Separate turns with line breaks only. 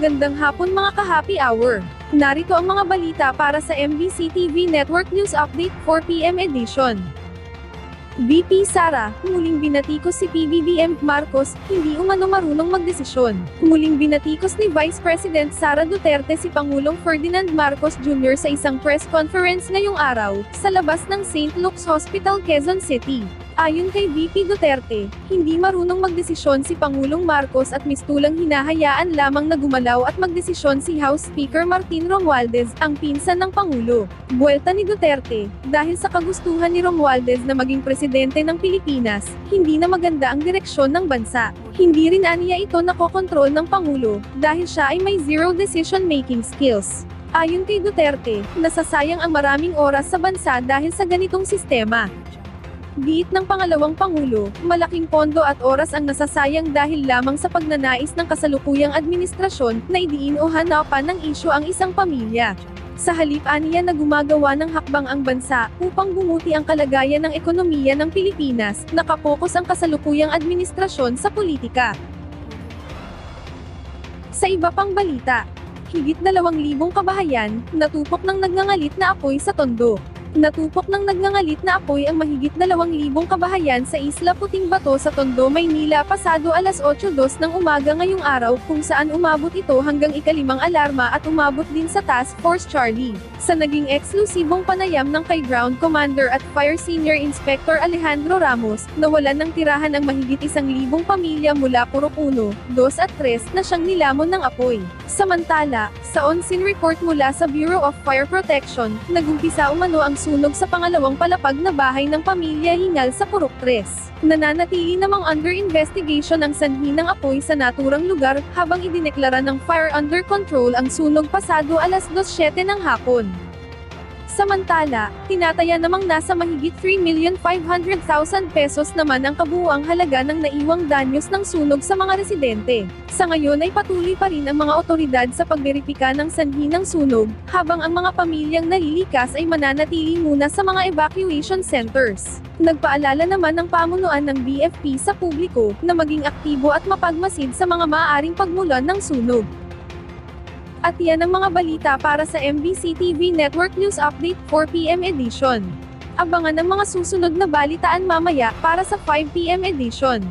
Magandang hapon mga ka-happy hour. Narito ang mga balita para sa MBC TV Network News Update 4 PM edition. VP Sara, muling binatikos si PBBM Marcos, hindi umano marunong magdesisyon. Muling binatikos ni Vice President Sara Duterte si Pangulong Ferdinand Marcos Jr. sa isang press conference ngayong araw, sa labas ng St. Luke's Hospital, Quezon City. Ayon kay VP Duterte, hindi marunong magdesisyon si Pangulong Marcos at mistulang hinahayaan lamang na gumalaw at magdesisyon si House Speaker Martin Romualdez, ang pinsan ng Pangulo. Buwelta ni Duterte, dahil sa kagustuhan ni Romualdez na maging presidente ng Pilipinas, hindi na maganda ang direksyon ng bansa. Hindi rin aniya ito nakokontrol ng Pangulo, dahil siya ay may zero decision-making skills. Ayon kay Duterte, nasasayang ang maraming oras sa bansa dahil sa ganitong sistema. Giit ng pangalawang Pangulo, malaking pondo at oras ang nasasayang dahil lamang sa pagnanais ng kasalukuyang administrasyon na idiin o hanapan ng isyu ang isang pamilya. Sa halip aniya na gumagawa ng hakbang ang bansa upang bumuti ang kalagayan ng ekonomiya ng Pilipinas, nakapokus ang kasalukuyang administrasyon sa politika. Sa iba pang balita, higit 2,000 kabahayan, natupok ng nagngangalit na apoy sa Tondo. Natupok ng nagngangalit na apoy ang mahigit 2,000 kabahayan sa Isla Puting Bato sa Tondo, Maynila pasado alas 8:02 ng umaga ngayong araw, kung saan umabot ito hanggang ika-5 alarma at umabot din sa Task Force Charlie. Sa naging eksklusibong panayam ng kay Ground Commander at Fire Senior Inspector Alejandro Ramos, nawalan ng tirahan ang mahigit 1,000 pamilya mula Purok 1, 2 at 3 na siyang nilamon ng apoy. Samantala, sa on-scene report mula sa Bureau of Fire Protection, nagumpisa umano ang sunog sa pangalawang palapag na bahay ng pamilya Hingal sa Purok 3. Nananatili namang under investigation ang sanhi ng apoy sa naturang lugar, habang idineklara ng fire under control ang sunog pasado alas 2:07 ng hapon. Samantala, tinataya namang nasa mahigit 3,500,000 pesos naman ang kabuuang halaga ng naiwang danyos ng sunog sa mga residente. Sa ngayon ay patuloy pa rin ang mga otoridad sa pagberipika ng sanhi ng sunog, habang ang mga pamilyang nalilikas ay mananatili muna sa mga evacuation centers. Nagpaalala naman ng pamunuan ng BFP sa publiko na maging aktibo at mapagmasid sa mga maaaring pagmulan ng sunog. At yan ang mga balita para sa MBC TV Network News Update 4 PM edition. Abangan ang mga susunod na balitaan mamaya para sa 5 PM edition.